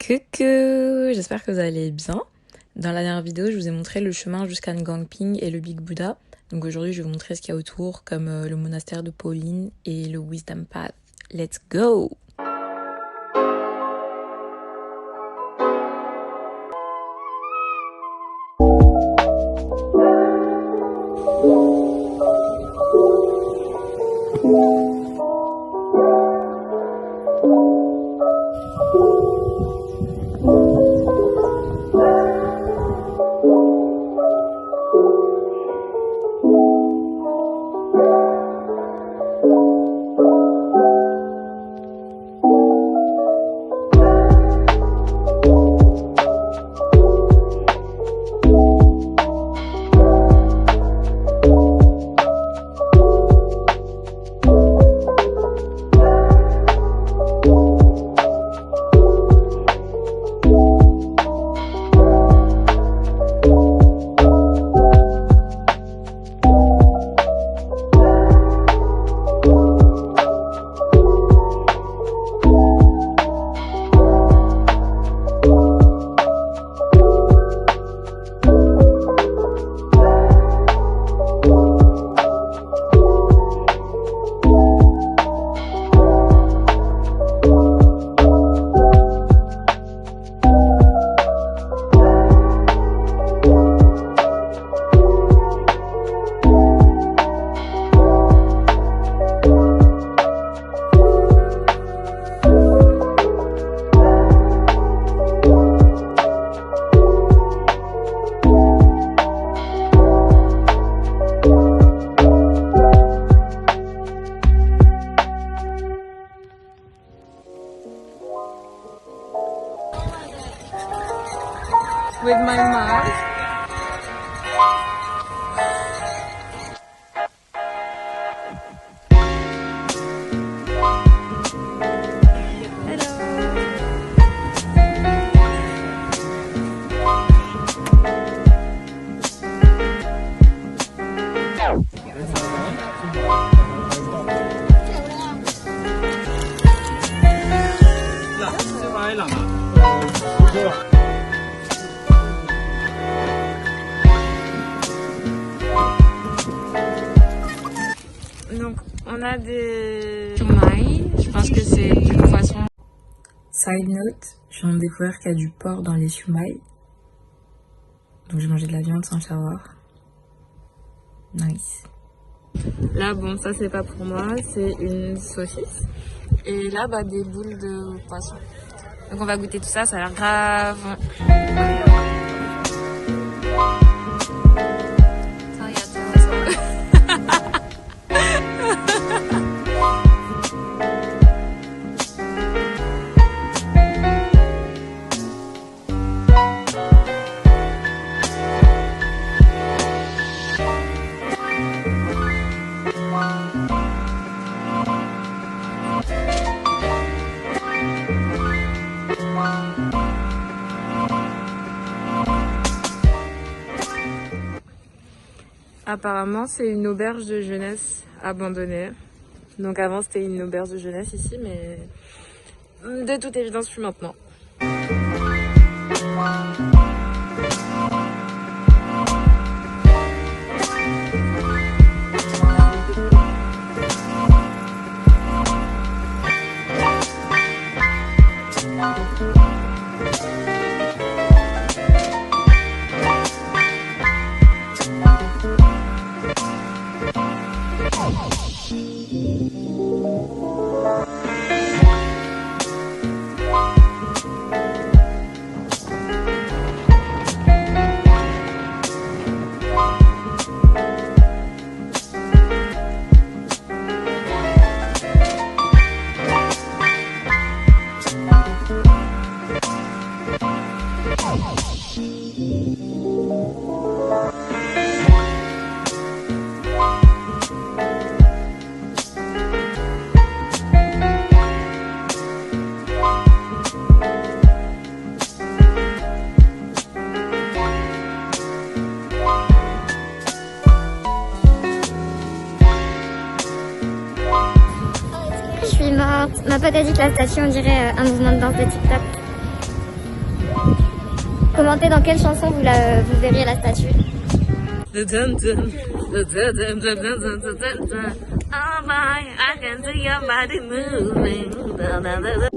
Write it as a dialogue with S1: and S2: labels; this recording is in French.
S1: Coucou, j'espère que vous allez bien. Dans la dernière vidéo, je vous ai montré le chemin jusqu'à Ngangping et le Big Buddha. Donc aujourd'hui, je vais vous montrer ce qu'il y a autour, comme le monastère de Pauline et le Wisdom Path. Let's go! With my mask. Donc on a des shumai, je pense que c'est du poisson. Side note, je viens de découvrir qu'il y a du porc dans les shumai. Donc j'ai mangé de la viande sans le savoir. Nice. Là bon, ça c'est pas pour moi, c'est une saucisse. Et là bah des boules de poisson. Donc on va goûter tout ça, ça a l'air grave. Apparemment, c'est une auberge de jeunesse abandonnée. Donc avant, c'était une auberge de jeunesse ici, mais de toute évidence, plus maintenant.
S2: Ma pote a dit que la station, on dirait un mouvement de danse de TikTok. Commentez dans quelle chanson vous verriez la statue.
S1: Oh my, I can see your body moving.